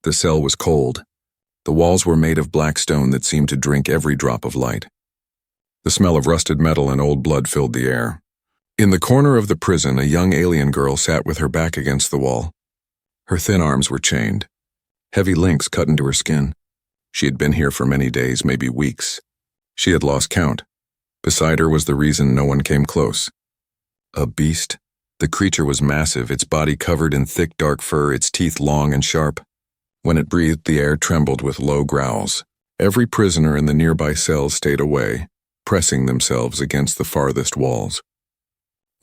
The cell was cold. The walls were made of black stone that seemed to drink every drop of light. The smell of rusted metal and old blood filled the air. In the corner of the prison, a young alien girl sat with her back against the wall. Her thin arms were chained. Heavy links cut into her skin. She had been here for many days, maybe weeks. She had lost count. Beside her was the reason no one came close. A beast. The creature was massive, its body covered in thick dark fur, its teeth long and sharp. When it breathed, the air trembled with low growls. Every prisoner in the nearby cells stayed away, pressing themselves against the farthest walls.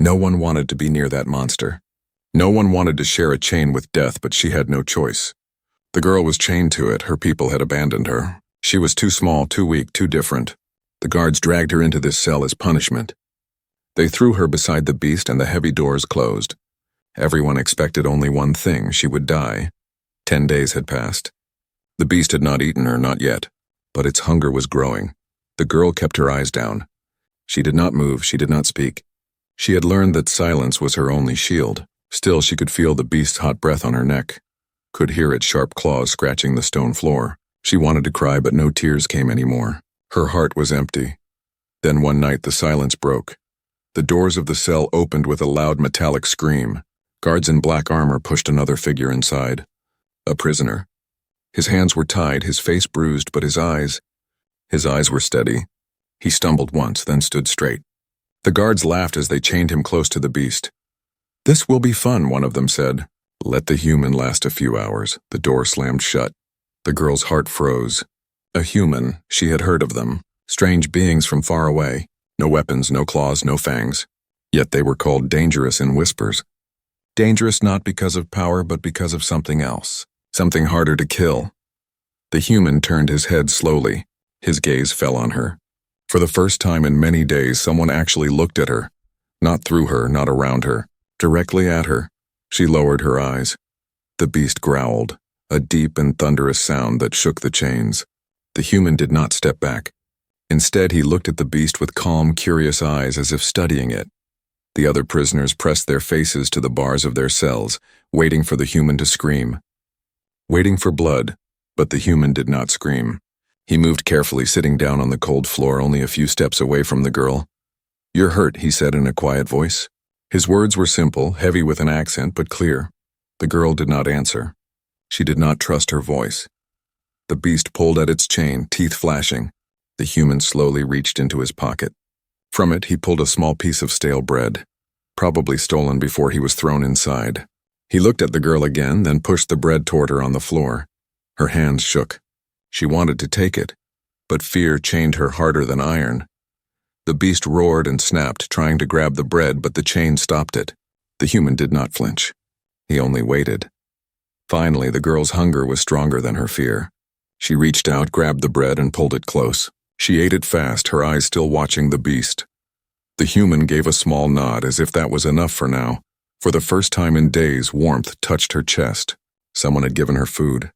No one wanted to be near that monster. No one wanted to share a chain with death, but she had no choice. The girl was chained to it. Her people had abandoned her. She was too small, too weak, too different. The guards dragged her into this cell as punishment. They threw her beside the beast and the heavy doors closed. Everyone expected only one thing: she would die. 10 days had passed. The beast had not eaten her, not yet, but its hunger was growing. The girl kept her eyes down. She did not move, she did not speak. She had learned that silence was her only shield. Still, she could feel the beast's hot breath on her neck, could hear its sharp claws scratching the stone floor. She wanted to cry, but no tears came anymore. Her heart was empty. Then one night the silence broke. The doors of the cell opened with a loud metallic scream. Guards in black armor pushed another figure inside. A prisoner. His hands were tied, his face bruised, but his eyes were steady. He stumbled once, then stood straight. The guards laughed as they chained him close to the beast. "This will be fun," one of them said. "Let the human last a few hours." The door slammed shut. The girl's heart froze. A human, she had heard of them. Strange beings from far away. No weapons, no claws, no fangs. Yet they were called dangerous in whispers. Dangerous not because of power, but because of something else. Something harder to kill. The human turned his head slowly. His gaze fell on her. For the first time in many days, someone actually looked at her. Not through her, not around her. Directly at her. She lowered her eyes. The beast growled, a deep and thunderous sound that shook the chains. The human did not step back. Instead, he looked at the beast with calm, curious eyes, as if studying it. The other prisoners pressed their faces to the bars of their cells, waiting for the human to scream. Waiting for blood, but the human did not scream. He moved carefully, sitting down on the cold floor only a few steps away from the girl. "You're hurt," he said in a quiet voice. His words were simple, heavy with an accent, but clear. The girl did not answer. She did not trust her voice. The beast pulled at its chain, teeth flashing. The human slowly reached into his pocket. From it, he pulled a small piece of stale bread, probably stolen before he was thrown inside. He looked at the girl again, then pushed the bread toward her on the floor. Her hands shook. She wanted to take it, but fear chained her harder than iron. The beast roared and snapped, trying to grab the bread, but the chain stopped it. The human did not flinch. He only waited. Finally, the girl's hunger was stronger than her fear. She reached out, grabbed the bread, and pulled it close. She ate it fast, her eyes still watching the beast. The human gave a small nod, as if that was enough for now. For the first time in days, warmth touched her chest. Someone had given her food.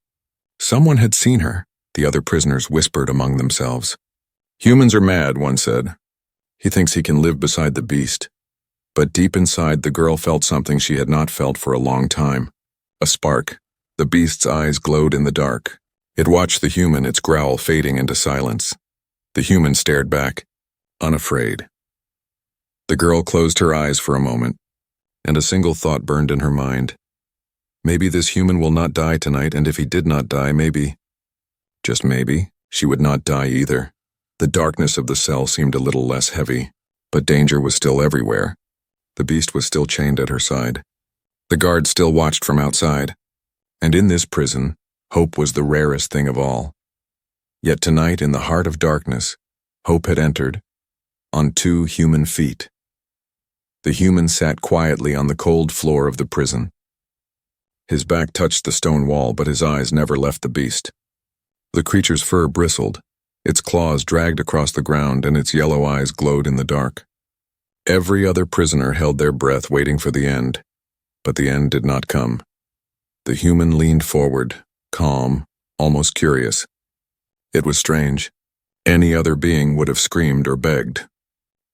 Someone had seen her, the other prisoners whispered among themselves. "Humans are mad," one said. "He thinks he can live beside the beast." But deep inside, the girl felt something she had not felt for a long time. A spark. The beast's eyes glowed in the dark. It watched the human, its growl fading into silence. The human stared back, unafraid. The girl closed her eyes for a moment, and a single thought burned in her mind. Maybe this human will not die tonight, and if he did not die, maybe, just maybe, she would not die either. The darkness of the cell seemed a little less heavy, but danger was still everywhere. The beast was still chained at her side. The guards still watched from outside. And in this prison, hope was the rarest thing of all. Yet tonight, in the heart of darkness, hope had entered, on 2 human feet. The human sat quietly on the cold floor of the prison. His back touched the stone wall, but his eyes never left the beast. The creature's fur bristled, its claws dragged across the ground, and its yellow eyes glowed in the dark. Every other prisoner held their breath, waiting for the end, but the end did not come. The human leaned forward, calm, almost curious. It was strange. Any other being would have screamed or begged.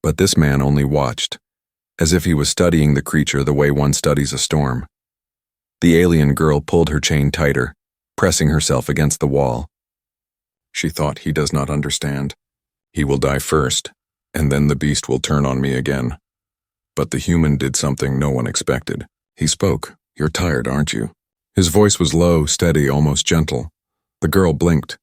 But this man only watched, as if he was studying the creature the way one studies a storm. The alien girl pulled her chain tighter. pressing herself against the wall. She thought, he does not understand. He will die first, and then the beast will turn on me again. But the human did something no one expected. He spoke. You're tired, aren't you? His voice was low, steady, almost gentle. The girl blinked.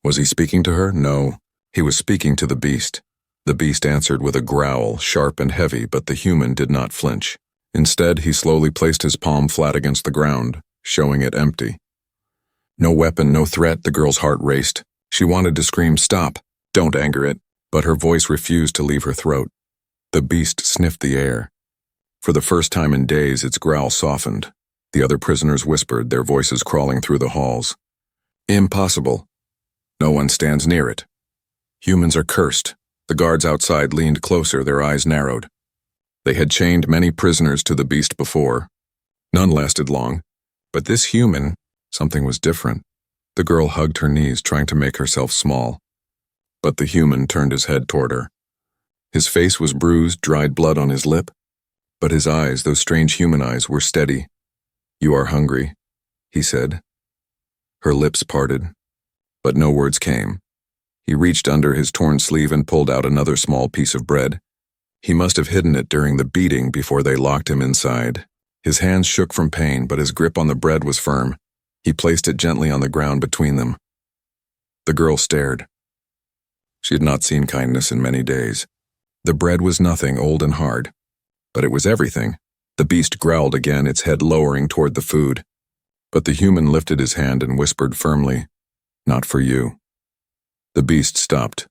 Was he speaking to her? No. He was speaking to the beast. The beast answered with a growl, sharp and heavy, but the human did not flinch. Instead, he slowly placed his palm flat against the ground, showing it empty. No weapon, no threat, the girl's heart raced. She wanted to scream, "Stop! Don't anger it!" But her voice refused to leave her throat. The beast sniffed the air. For the first time in days, its growl softened. The other prisoners whispered, their voices crawling through the halls. Impossible. No one stands near it. Humans are cursed. The guards outside leaned closer, their eyes narrowed. They had chained many prisoners to the beast before. None lasted long. But this human, something was different. The girl hugged her knees, trying to make herself small. But the human turned his head toward her. His face was bruised, dried blood on his lip. But his eyes, those strange human eyes, were steady. "You are hungry," he said. Her lips parted, but no words came. He reached under his torn sleeve and pulled out another small piece of bread. He must have hidden it during the beating before they locked him inside. His hands shook from pain, but his grip on the bread was firm. He placed it gently on the ground between them. The girl stared. She had not seen kindness in many days. The bread was nothing, old and hard. But it was everything. The beast growled again, its head lowering toward the food. But the human lifted his hand and whispered firmly, "Not for you." The beast stopped.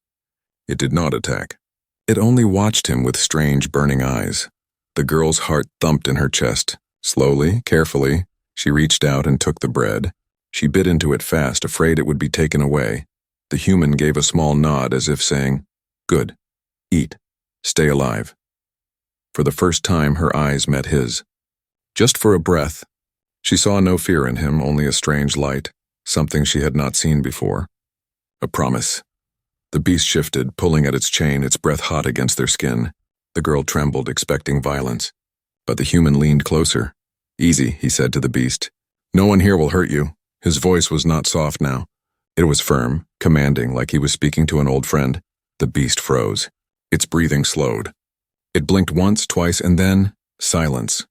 It did not attack. It only watched him with strange, burning eyes. The girl's heart thumped in her chest. Slowly, carefully, she reached out and took the bread. She bit into it fast, afraid it would be taken away. The human gave a small nod as if saying, "Good. Eat. Stay alive." For the first time, her eyes met his. Just for a breath. She saw no fear in him, only a strange light, something she had not seen before. A promise. The beast shifted, pulling at its chain, its breath hot against their skin. The girl trembled, expecting violence. But the human leaned closer. "Easy," he said to the beast. "No one here will hurt you." His voice was not soft now. It was firm, commanding, like he was speaking to an old friend. The beast froze. Its breathing slowed. It blinked once, twice, and then silence.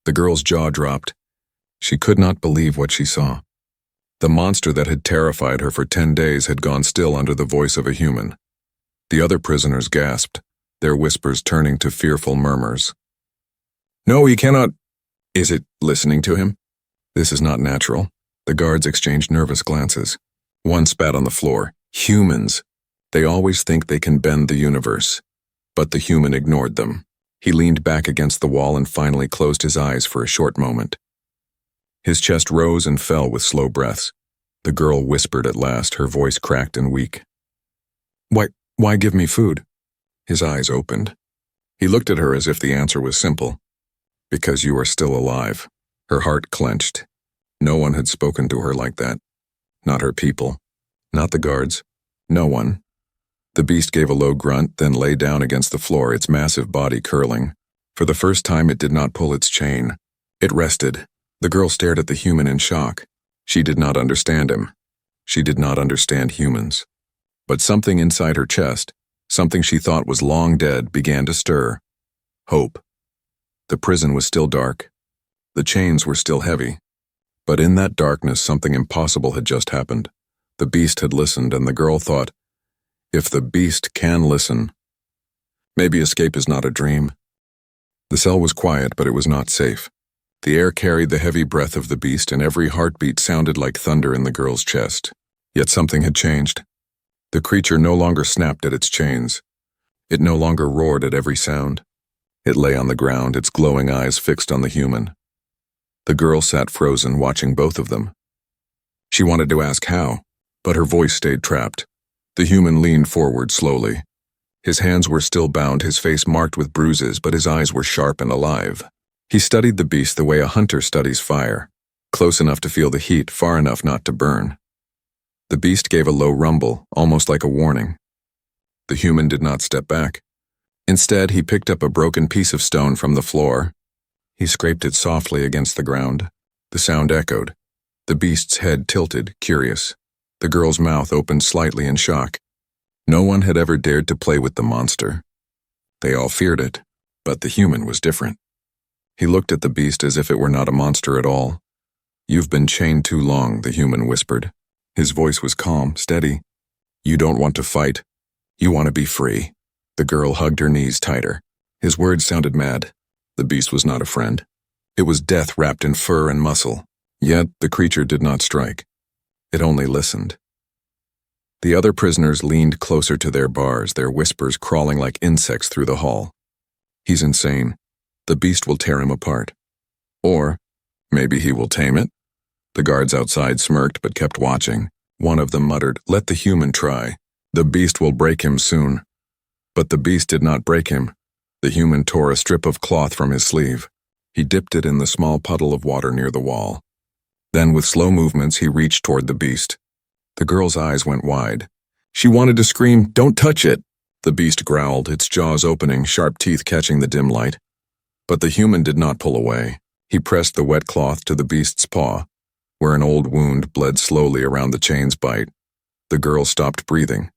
The girl's jaw dropped. She could not believe what she saw. The monster that had terrified her for 10 days had gone still under the voice of a human. The other prisoners gasped, their whispers turning to fearful murmurs. "No, he cannot." "Is it listening to him?" "This is not natural." The guards exchanged nervous glances. One spat on the floor. Humans. They always think they can bend the universe. But the human ignored them. He leaned back against the wall and finally closed his eyes for a short moment. His chest rose and fell with slow breaths. The girl whispered at last, her voice cracked and weak. Why give me food?" His eyes opened. He looked at her as if the answer was simple. "Because you are still alive." Her heart clenched. No one had spoken to her like that. Not her people. Not the guards. No one. The beast gave a low grunt, then lay down against the floor, its massive body curling. For the first time, it did not pull its chain. It rested. The girl stared at the human in shock. She did not understand him. She did not understand humans. But something inside her chest, something she thought was long dead, began to stir. Hope. The prison was still dark. The chains were still heavy. But in that darkness, something impossible had just happened. The beast had listened, and the girl thought, if the beast can listen, maybe escape is not a dream. The cell was quiet, but it was not safe. The air carried the heavy breath of the beast, and every heartbeat sounded like thunder in the girl's chest. Yet something had changed. The creature no longer snapped at its chains. It no longer roared at every sound. It lay on the ground, its glowing eyes fixed on the human. The girl sat frozen, watching both of them. She wanted to ask how, but her voice stayed trapped. The human leaned forward slowly. His hands were still bound, his face marked with bruises, but his eyes were sharp and alive. He studied the beast the way a hunter studies fire, close enough to feel the heat, far enough not to burn. The beast gave a low rumble, almost like a warning. The human did not step back. Instead, he picked up a broken piece of stone from the floor. He scraped it softly against the ground. The sound echoed. The beast's head tilted, curious. The girl's mouth opened slightly in shock. No one had ever dared to play with the monster. They all feared it, but the human was different. He looked at the beast as if it were not a monster at all. "You've been chained too long," the human whispered. His voice was calm, steady. "You don't want to fight. You want to be free." The girl hugged her knees tighter. His words sounded mad. The beast was not a friend. It was death wrapped in fur and muscle. Yet the creature did not strike. It only listened. The other prisoners leaned closer to their bars, their whispers crawling like insects through the hall. "He's insane. The beast will tear him apart. Or maybe he will tame it." The guards outside smirked but kept watching. One of them muttered, "Let the human try. The beast will break him soon." But the beast did not break him. The human tore a strip of cloth from his sleeve. He dipped it in the small puddle of water near the wall. Then, with slow movements, he reached toward the beast. The girl's eyes went wide. She wanted to scream, "Don't touch it!" The beast growled, its jaws opening, sharp teeth catching the dim light. But the human did not pull away. He pressed the wet cloth to the beast's paw, where an old wound bled slowly around the chain's bite. The girl stopped breathing.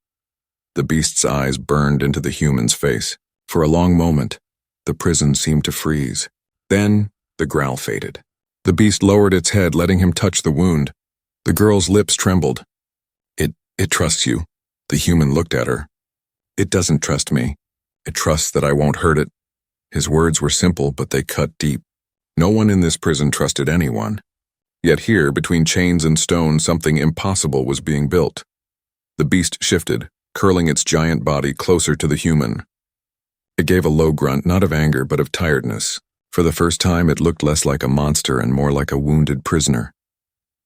The beast's eyes burned into the human's face. For a long moment, the prison seemed to freeze. Then, the growl faded. The beast lowered its head, letting him touch the wound. The girl's lips trembled. It trusts you." The human looked at her. "It doesn't trust me. It trusts that I won't hurt it." His words were simple, but they cut deep. No one in this prison trusted anyone. Yet here, between chains and stone, something impossible was being built. The beast shifted, curling its giant body closer to the human. It gave a low grunt, not of anger, but of tiredness. For the first time, it looked less like a monster and more like a wounded prisoner.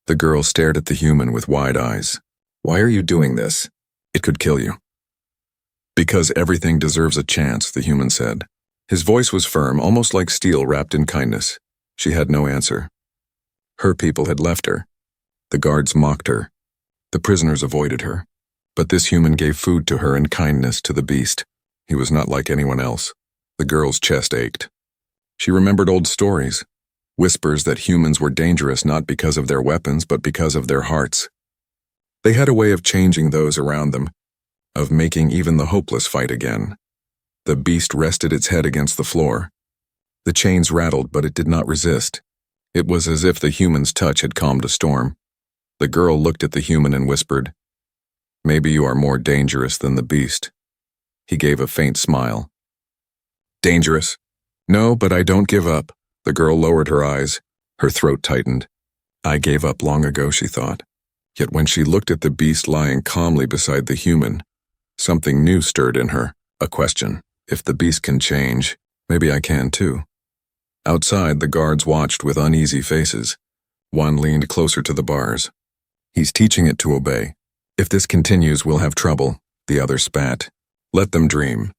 The girl stared at the human with wide eyes. "Why are you doing this? It could kill you." "Because everything deserves a chance," the human said. His voice was firm, almost like steel wrapped in kindness. She had no answer. Her people had left her. The guards mocked her. The prisoners avoided her. But this human gave food to her and kindness to the beast. He was not like anyone else. The girl's chest ached. She remembered old stories, whispers that humans were dangerous not because of their weapons but because of their hearts. They had a way of changing those around them, of making even the hopeless fight again. The beast rested its head against the floor. The chains rattled, but it did not resist. It was as if the human's touch had calmed a storm. The girl looked at the human and whispered, "Maybe you are more dangerous than the beast." He gave a faint smile. "Dangerous? No, but I don't give up." The girl lowered her eyes. Her throat tightened. "I gave up long ago," she thought. Yet when she looked at the beast lying calmly beside the human, something new stirred in her, a question. If the beast can change, maybe I can too. Outside, the guards watched with uneasy faces. One leaned closer to the bars. "He's teaching it to obey. If this continues, we'll have trouble," the other spat. "Let them dream.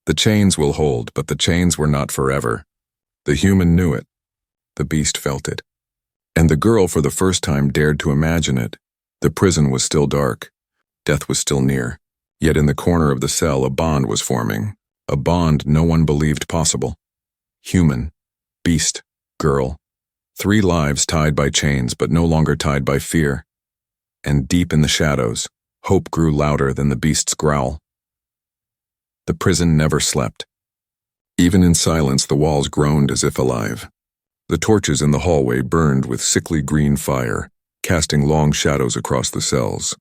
The chains will hold, but the chains were not forever." The human knew it. The beast felt it. And the girl for the first time dared to imagine it. The prison was still dark. Death was still near. Yet in the corner of the cell, a bond was forming. A bond no one believed possible. Human, beast, girl. 3 lives tied by chains, but no longer tied by fear. And deep in the shadows, hope grew louder than the beast's growl. The prison never slept. Even in silence, the walls groaned as if alive. The torches in the hallway burned with sickly green fire, casting long shadows across the cells.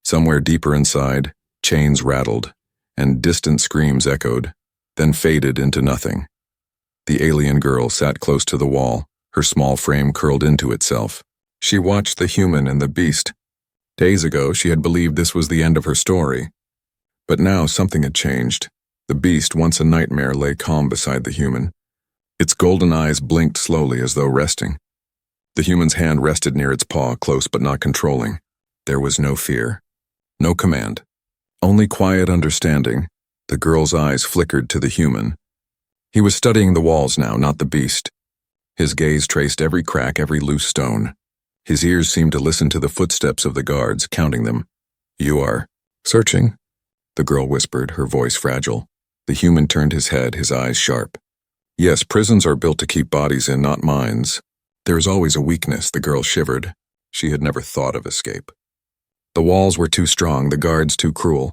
Somewhere deeper inside, chains rattled, and distant screams echoed, then faded into nothing. The alien girl sat close to the wall, her small frame curled into itself. She watched the human and the beast. Days ago, she had believed this was the end of her story. But now something had changed. The beast, once a nightmare, lay calm beside the human. Its golden eyes blinked slowly as though resting. The human's hand rested near its paw, close but not controlling. There was no fear, no command, only quiet understanding. The girl's eyes flickered to the human. He was studying the walls now, not the beast. His gaze traced every crack, every loose stone. His ears seemed to listen to the footsteps of the guards, counting them. "You are searching?" the girl whispered, her voice fragile. The human turned his head, his eyes sharp. "Yes, prisons are built to keep bodies in, not minds. There is always a weakness, the girl shivered. She had never thought of escape. The walls were too strong, the guards too cruel.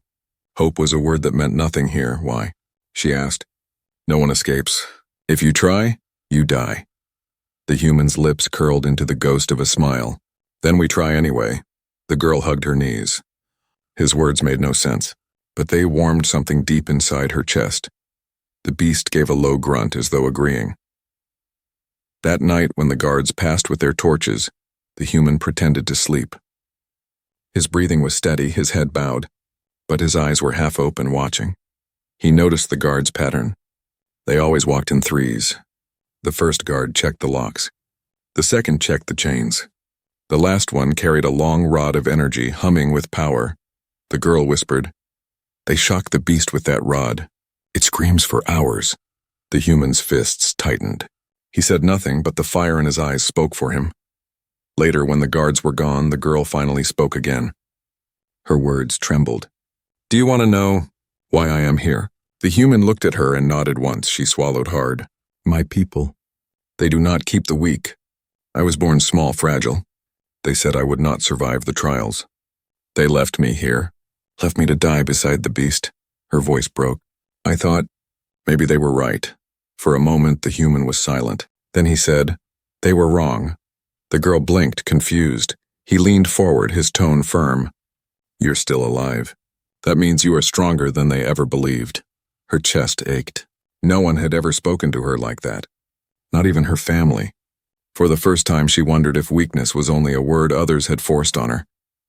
Hope was a word that meant nothing here. Why? She asked. No one escapes. If you try, you die. The human's lips curled into the ghost of a smile. Then we try anyway. The girl hugged her knees. His words made no sense, but they warmed something deep inside her chest. The beast gave a low grunt as though agreeing. That night, when the guards passed with their torches, the human pretended to sleep. His breathing was steady, his head bowed, but his eyes were half open, watching. He noticed the guards' pattern. They always walked in threes. The first guard checked the locks. The second checked the chains. The last one carried a long rod of energy, humming with power. The girl whispered, "They shock the beast with that rod. It screams for hours." The human's fists tightened. He said nothing, but the fire in his eyes spoke for him. Later, when the guards were gone, the girl finally spoke again. Her words trembled. "Do you want to know why I am here?" The human looked at her and nodded once. She swallowed hard. "My people. They do not keep the weak. I was born small, fragile. They said I would not survive the trials. They left me here, left me to die beside the beast." Her voice broke. I thought maybe they were right. For a moment, the human was silent. Then he said, "They were wrong." The girl blinked, confused. He leaned forward, his tone firm. "You're still alive. That means you are stronger than they ever believed." Her chest ached. No one had ever spoken to her like that. Not even her family. For the first time, she wondered if weakness was only a word others had forced on her.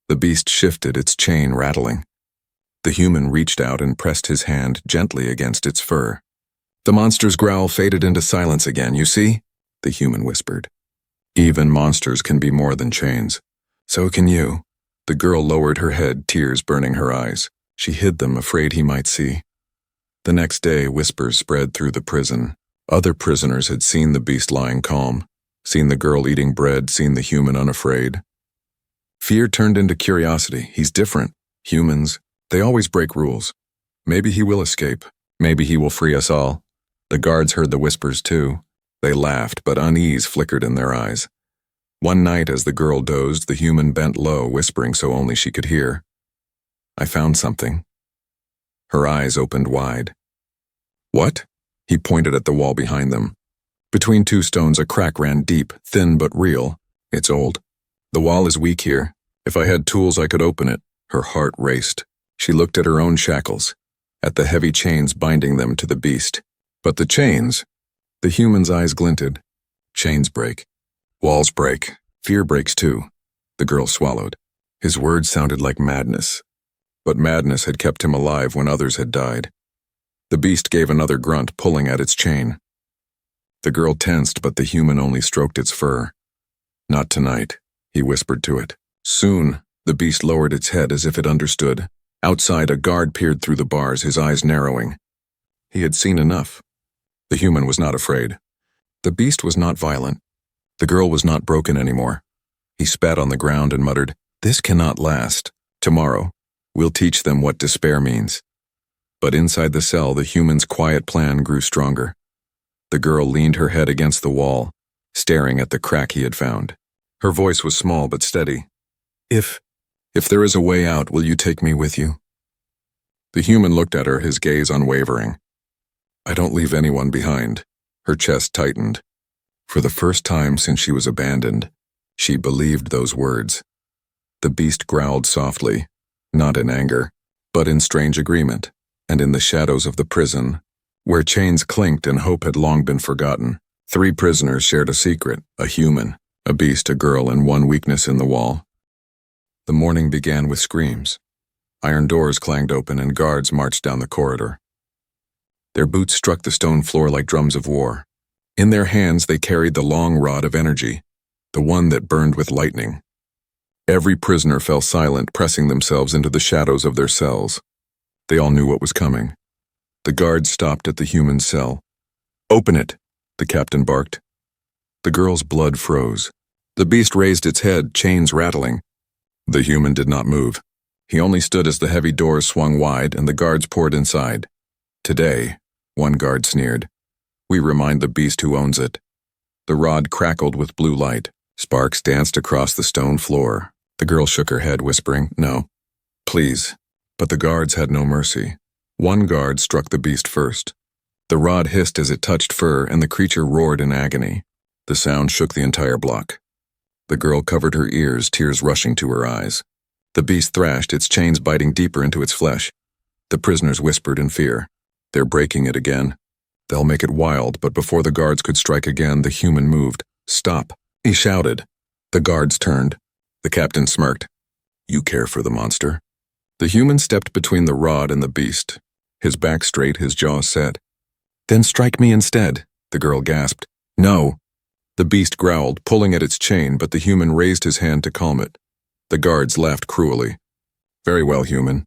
The beast shifted, its chain rattling. The human reached out and pressed his hand gently against its fur. The monster's growl faded into silence again. "You see?" the human whispered. "Even monsters can be more than chains. So can you." The girl lowered her head, tears burning her eyes. She hid them, afraid he might see. The next day, whispers spread through the prison. Other prisoners had seen the beast lying calm, seen the girl eating bread, seen the human unafraid. Fear turned into curiosity. He's different. Humans, they always break rules. Maybe he will escape. Maybe he will free us all. The guards heard the whispers too. They laughed, but unease flickered in their eyes. One night, as the girl dozed, the human bent low, whispering so only she could hear. "I found something." Her eyes opened wide. "What?" He pointed at the wall behind them. Between two stones, a crack ran deep, thin but real. "It's old. The wall is weak here. If I had tools, I could open it." Her heart raced. She looked at her own shackles, at the heavy chains binding them to the beast. But the chains, the human's eyes glinted. Chains break. Walls break. Fear breaks too. The girl swallowed. His words sounded like madness. But madness had kept him alive when others had died. The beast gave another grunt, pulling at its chain. The girl tensed, but the human only stroked its fur. "Not tonight," he whispered to it. Soon, the beast lowered its head as if it understood. Outside, a guard peered through the bars, his eyes narrowing. He had seen enough. The human was not afraid. The beast was not violent. The girl was not broken anymore. He spat on the ground and muttered, "This cannot last. Tomorrow, we'll teach them what despair means." But inside the cell, the human's quiet plan grew stronger. The girl leaned her head against the wall, staring at the crack he had found. Her voice was small but steady. If there is a way out, will you take me with you?" The human looked at her, his gaze unwavering. "I don't leave anyone behind." Her chest tightened. For the first time since she was abandoned, she believed those words. The beast growled softly, not in anger, but in strange agreement, and in the shadows of the prison, where chains clinked and hope had long been forgotten, 3 prisoners shared a secret, a human, a beast, a girl, and one weakness in the wall. The morning began with screams. Iron doors clanged open and guards marched down the corridor. Their boots struck the stone floor like drums of war. In their hands they carried the long rod of energy, the one that burned with lightning. Every prisoner fell silent, pressing themselves into the shadows of their cells. They all knew what was coming. The guards stopped at the human cell. "Open it," the captain barked. The girl's blood froze. The beast raised its head, chains rattling. The human did not move. He only stood as the heavy doors swung wide and the guards poured inside. "Today," one guard sneered, "we remind the beast who owns it." The rod crackled with blue light. Sparks danced across the stone floor. The girl shook her head, whispering, "No, please." But the guards had no mercy. One guard struck the beast first. The rod hissed as it touched fur, and the creature roared in agony. The sound shook the entire block. The girl covered her ears, tears rushing to her eyes. The beast thrashed, its chains biting deeper into its flesh. The prisoners whispered in fear. "They're breaking it again. They'll make it wild," but before the guards could strike again, the human moved. "Stop," he shouted. The guards turned. The captain smirked. "You care for the monster?" The human stepped between the rod and the beast, his back straight, his jaw set. "Then strike me instead," the girl gasped. "No." The beast growled, pulling at its chain, but the human raised his hand to calm it. The guards laughed cruelly. "Very well, human.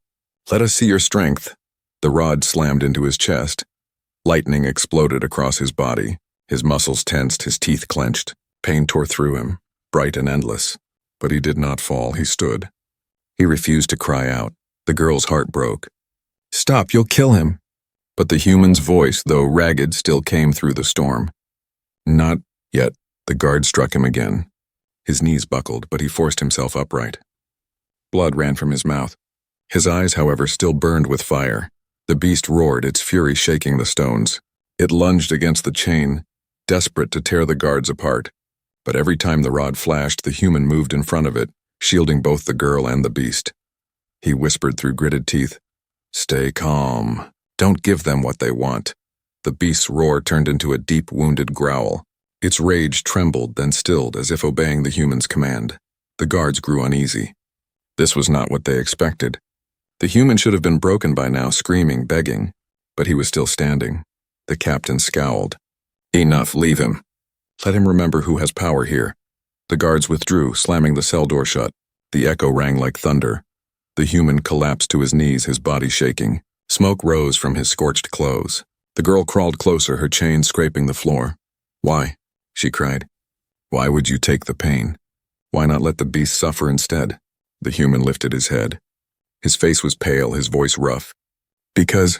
Let us see your strength." The rod slammed into his chest. Lightning exploded across his body. His muscles tensed, his teeth clenched. Pain tore through him, bright and endless. But he did not fall, he stood. He refused to cry out. The girl's heart broke. "Stop, you'll kill him." But the human's voice, though ragged, still came through the storm. "Not yet." The guard struck him again. His knees buckled, but he forced himself upright. Blood ran from his mouth. His eyes, however, still burned with fire. The beast roared, its fury shaking the stones. It lunged against the chain, desperate to tear the guards apart. But every time the rod flashed, the human moved in front of it, shielding both the girl and the beast. He whispered through gritted teeth, "Stay calm. Don't give them what they want." The beast's roar turned into a deep, wounded growl. Its rage trembled, then stilled, as if obeying the human's command. The guards grew uneasy. This was not what they expected. The human should have been broken by now, screaming, begging. But he was still standing. The captain scowled. "Enough, leave him. Let him remember who has power here." The guards withdrew, slamming the cell door shut. The echo rang like thunder. The human collapsed to his knees, his body shaking. Smoke rose from his scorched clothes. The girl crawled closer, her chains scraping the floor. "Why?" she cried. "Why would you take the pain? Why not let the beast suffer instead?" The human lifted his head. His face was pale, his voice rough. "Because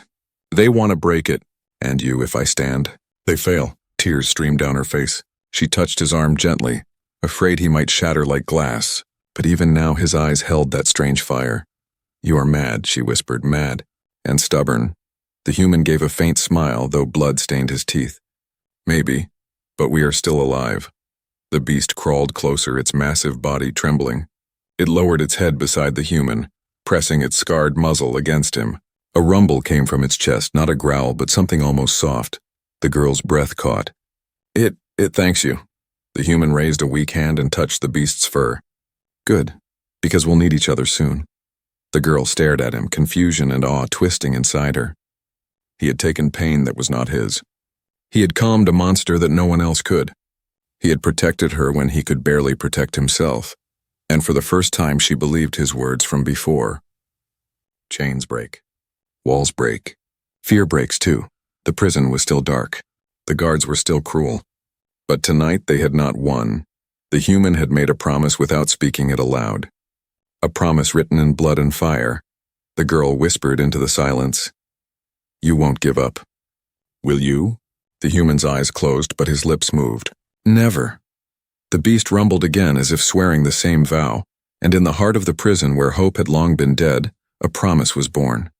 they want to break it, and you, if I stand. They fail." Tears streamed down her face. She touched his arm gently, afraid he might shatter like glass, but even now his eyes held that strange fire. "You are mad," she whispered, "mad and stubborn." The human gave a faint smile, though blood stained his teeth. "Maybe, but we are still alive." The beast crawled closer, its massive body trembling. It lowered its head beside the human, pressing its scarred muzzle against him. A rumble came from its chest, not a growl, but something almost soft. The girl's breath caught. It thanks you." The human raised a weak hand and touched the beast's fur. "Good, because we'll need each other soon." The girl stared at him, confusion and awe twisting inside her. He had taken pain that was not his. He had calmed a monster that no one else could. He had protected her when he could barely protect himself. And for the first time she believed his words from before. Chains break. Walls break. Fear breaks too. The prison was still dark. The guards were still cruel. But tonight they had not won. The human had made a promise without speaking it aloud. A promise written in blood and fire. The girl whispered into the silence, "You won't give up. Will you?" The human's eyes closed, but his lips moved. "Never." The beast rumbled again as if swearing the same vow, and in the heart of the prison where hope had long been dead, a promise was born.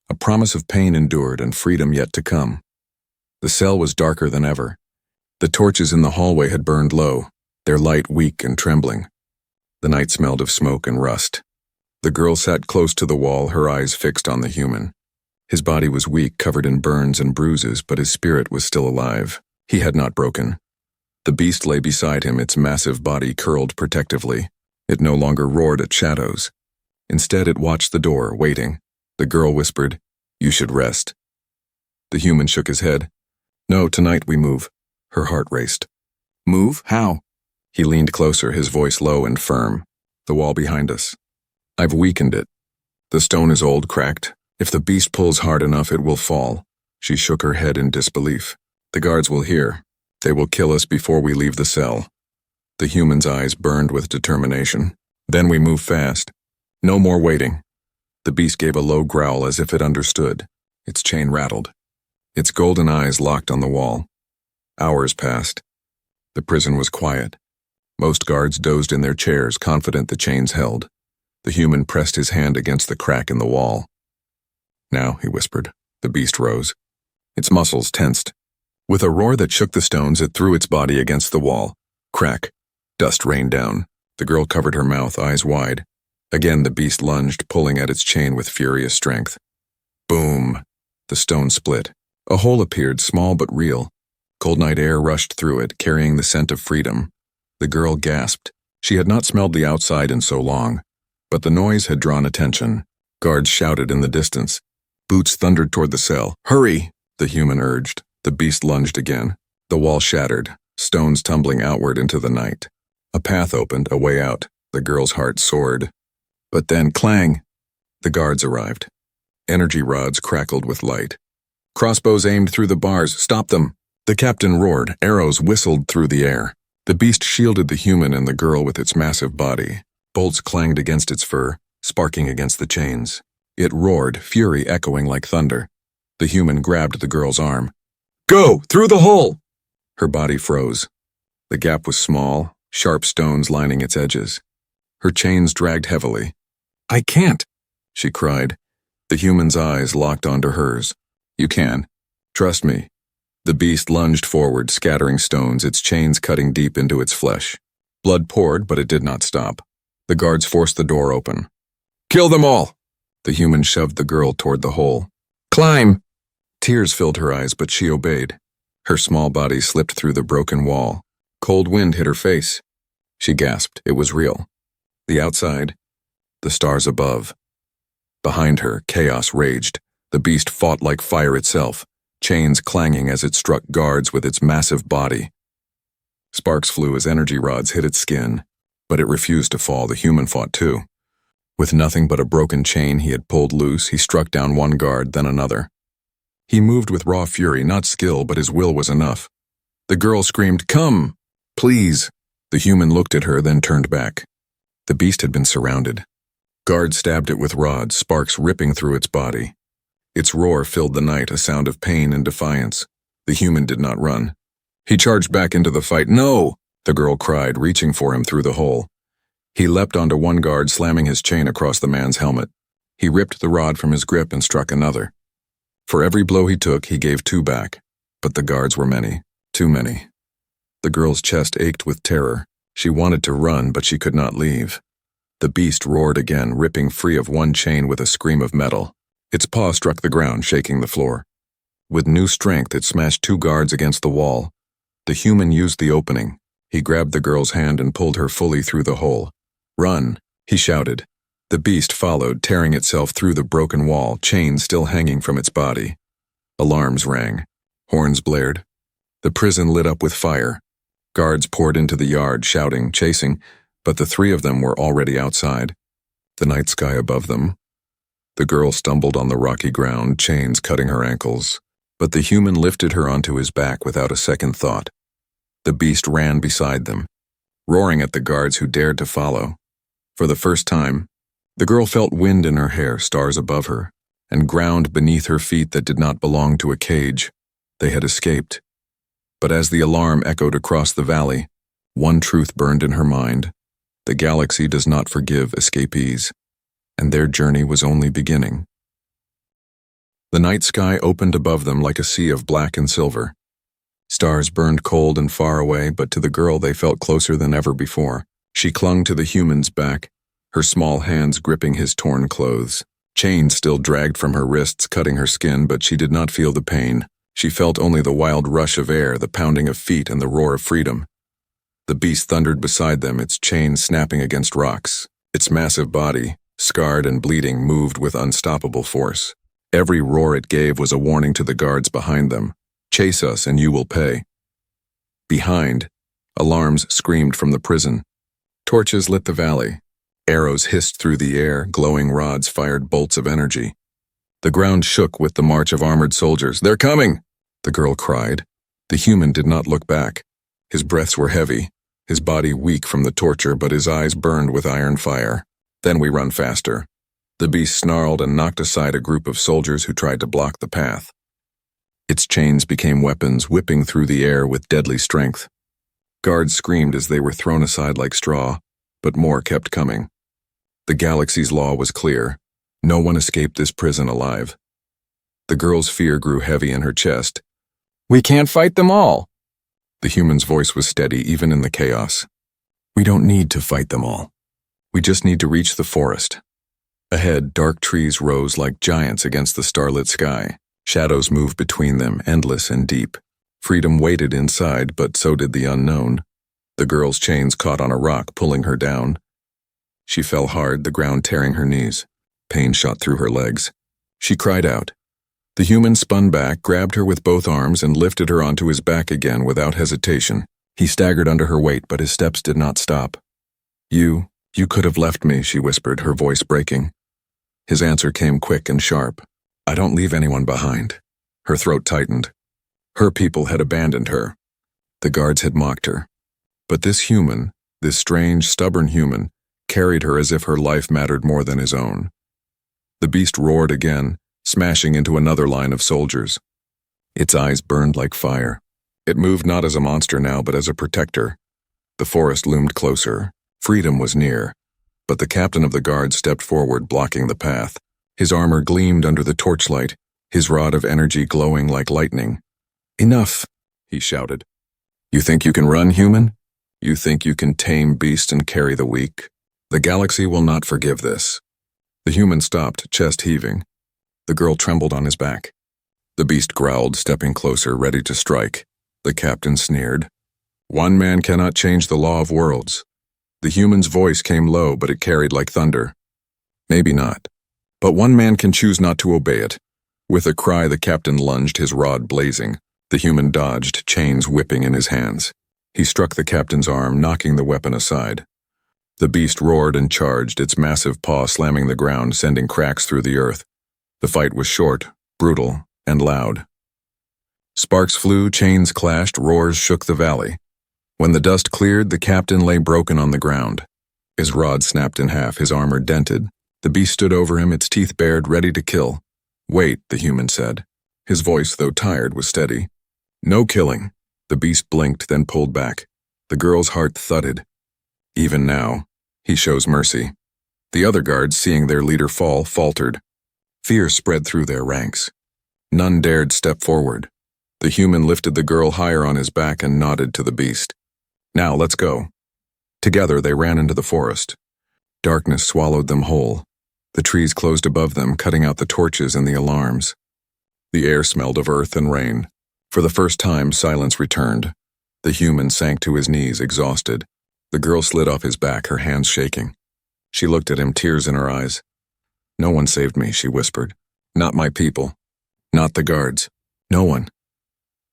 A promise of pain endured and freedom yet to come. The cell was darker than ever. The torches in the hallway had burned low, their light weak and trembling. The night smelled of smoke and rust. The girl sat close to the wall, her eyes fixed on the human. His body was weak, covered in burns and bruises, but his spirit was still alive. He had not broken. The beast lay beside him, its massive body curled protectively. It no longer roared at shadows. Instead, it watched the door, waiting. The girl whispered, "You should rest." The human shook his head. "No, tonight we move." Her heart raced. "Move? How?" He leaned closer, his voice low and firm. "The wall behind us. I've weakened it. The stone is old, cracked. If the beast pulls hard enough, it will fall." She shook her head in disbelief. "The guards will hear. They will kill us before we leave the cell." The human's eyes burned with determination. "Then we move fast. No more waiting." The beast gave a low growl as if it understood. Its chain rattled. Its golden eyes locked on the wall. Hours passed. The prison was quiet. Most guards dozed in their chairs, confident the chains held. The human pressed his hand against the crack in the wall. "Now," he whispered. The beast rose. Its muscles tensed. With a roar that shook the stones, it threw its body against the wall. Crack. Dust rained down. The girl covered her mouth, eyes wide. Again the beast lunged, pulling at its chain with furious strength. Boom! The stone split. A hole appeared, small but real. Cold night air rushed through it, carrying the scent of freedom. The girl gasped. She had not smelled the outside in so long. But the noise had drawn attention. Guards shouted in the distance. Boots thundered toward the cell. "Hurry!" the human urged. The beast lunged again. The wall shattered, stones tumbling outward into the night. A path opened, a way out. The girl's heart soared. But then, clang! The guards arrived. Energy rods crackled with light. Crossbows aimed through the bars. "Stop them!" The captain roared. Arrows whistled through the air. The beast shielded the human and the girl with its massive body. Bolts clanged against its fur, sparking against the chains. It roared, fury echoing like thunder. The human grabbed the girl's arm. "Go! Through the hole!" Her body froze. The gap was small, sharp stones lining its edges. Her chains dragged heavily. "I can't!" she cried. The human's eyes locked onto hers. "You can. Trust me." The beast lunged forward, scattering stones, its chains cutting deep into its flesh. Blood poured, but it did not stop. The guards forced the door open. "Kill them all!" The human shoved the girl toward the hole. "Climb!" Tears filled her eyes, but she obeyed. Her small body slipped through the broken wall. Cold wind hit her face. She gasped. It was real. The outside, the stars above. Behind her, chaos raged. The beast fought like fire itself, chains clanging as it struck guards with its massive body. Sparks flew as energy rods hit its skin, but it refused to fall. The human fought too. With nothing but a broken chain he had pulled loose, he struck down one guard, then another. He moved with raw fury, not skill, but his will was enough. The girl screamed, "Come! Please!" The human looked at her, then turned back. The beast had been surrounded. Guards stabbed it with rods, sparks ripping through its body. Its roar filled the night, a sound of pain and defiance. The human did not run. He charged back into the fight. "No!" the girl cried, reaching for him through the hole. He leapt onto one guard, slamming his chain across the man's helmet. He ripped the rod from his grip and struck another. For every blow he took, he gave two back. But the guards were many, too many. The girl's chest ached with terror. She wanted to run, but she could not leave. The beast roared again, ripping free of one chain with a scream of metal. Its paw struck the ground, shaking the floor. With new strength, it smashed two guards against the wall. The human used the opening. He grabbed the girl's hand and pulled her fully through the hole. "Run!" he shouted. The beast followed, tearing itself through the broken wall, chains still hanging from its body. Alarms rang. Horns blared. The prison lit up with fire. Guards poured into the yard, shouting, chasing, but the three of them were already outside. The night sky above them. The girl stumbled on the rocky ground, chains cutting her ankles, but the human lifted her onto his back without a second thought. The beast ran beside them, roaring at the guards who dared to follow. For the first time, the girl felt wind in her hair, stars above her, and ground beneath her feet that did not belong to a cage. They had escaped. But as the alarm echoed across the valley, one truth burned in her mind. The galaxy does not forgive escapees, and their journey was only beginning. The night sky opened above them like a sea of black and silver. Stars burned cold and far away, but to the girl they felt closer than ever before. She clung to the human's back, her small hands gripping his torn clothes. Chains still dragged from her wrists, cutting her skin, but she did not feel the pain. She felt only the wild rush of air, the pounding of feet, and the roar of freedom. The beast thundered beside them, its chains snapping against rocks. Its massive body, scarred and bleeding, moved with unstoppable force. Every roar it gave was a warning to the guards behind them. "Chase us and you will pay." Behind, alarms screamed from the prison. Torches lit the valley. Arrows hissed through the air, glowing rods fired bolts of energy. The ground shook with the march of armored soldiers. "They're coming!" the girl cried. The human did not look back. His breaths were heavy, his body weak from the torture, but his eyes burned with iron fire. "Then we run faster." The beast snarled and knocked aside a group of soldiers who tried to block the path. Its chains became weapons, whipping through the air with deadly strength. Guards screamed as they were thrown aside like straw, but more kept coming. The galaxy's law was clear. No one escaped this prison alive. The girl's fear grew heavy in her chest. "We can't fight them all." The human's voice was steady even in the chaos. "We don't need to fight them all. We just need to reach the forest." Ahead, dark trees rose like giants against the starlit sky. Shadows moved between them, endless and deep. Freedom waited inside, but so did the unknown. The girl's chains caught on a rock, pulling her down. She fell hard, the ground tearing her knees. Pain shot through her legs. She cried out. The human spun back, grabbed her with both arms, and lifted her onto his back again without hesitation. He staggered under her weight, but his steps did not stop. You could have left me," she whispered, her voice breaking. His answer came quick and sharp. "I don't leave anyone behind." Her throat tightened. Her people had abandoned her. The guards had mocked her. But this human, this strange, stubborn human, carried her as if her life mattered more than his own. The beast roared again, smashing into another line of soldiers. Its eyes burned like fire. It moved not as a monster now, but as a protector. The forest loomed closer. Freedom was near. But the captain of the guards stepped forward, blocking the path. His armor gleamed under the torchlight, his rod of energy glowing like lightning. "Enough," he shouted. "You think you can run, human? You think you can tame beasts and carry the weak? The galaxy will not forgive this." The human stopped, chest heaving. The girl trembled on his back. The beast growled, stepping closer, ready to strike. The captain sneered. "One man cannot change the law of worlds." The human's voice came low, but it carried like thunder. "Maybe not. But one man can choose not to obey it." With a cry, the captain lunged, his rod blazing. The human dodged, chains whipping in his hands. He struck the captain's arm, knocking the weapon aside. The beast roared and charged, its massive paw slamming the ground, sending cracks through the earth. The fight was short, brutal, and loud. Sparks flew, chains clashed, roars shook the valley. When the dust cleared, the captain lay broken on the ground. His rod snapped in half, his armor dented. The beast stood over him, its teeth bared, ready to kill. "Wait," the human said. His voice, though tired, was steady. "No killing." The beast blinked, then pulled back. The girl's heart thudded. Even now, he shows mercy. The other guards, seeing their leader fall, faltered. Fear spread through their ranks. None dared step forward. The human lifted the girl higher on his back and nodded to the beast. "Now, let's go." Together, they ran into the forest. Darkness swallowed them whole. The trees closed above them, cutting out the torches and the alarms. The air smelled of earth and rain. For the first time, silence returned. The human sank to his knees, exhausted. The girl slid off his back, her hands shaking. She looked at him, tears in her eyes. "No one saved me," she whispered. "Not my people. Not the guards. No one."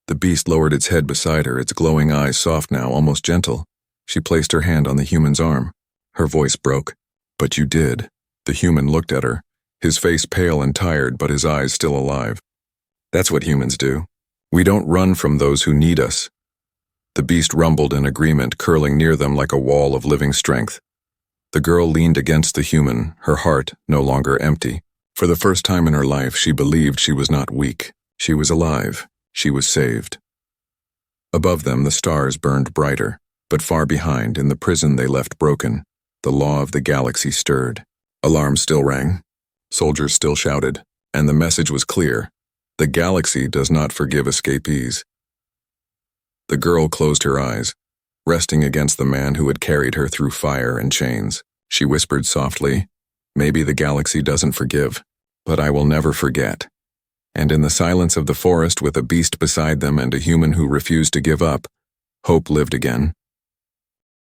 The beast lowered its head beside her, its glowing eyes soft now, almost gentle. She placed her hand on the human's arm. Her voice broke. "But you did." The human looked at her, his face pale and tired, but his eyes still alive. "That's what humans do. We don't run from those who need us." The beast rumbled in agreement, curling near them like a wall of living strength. The girl leaned against the human, her heart no longer empty. For the first time in her life, she believed she was not weak. She was alive. She was saved. Above them, the stars burned brighter, but far behind, in the prison they left broken, the law of the galaxy stirred. Alarms still rang. Soldiers still shouted, and the message was clear. The galaxy does not forgive escapees. The girl closed her eyes, resting against the man who had carried her through fire and chains. She whispered softly, "Maybe the galaxy doesn't forgive, but I will never forget." And in the silence of the forest, with a beast beside them and a human who refused to give up, hope lived again.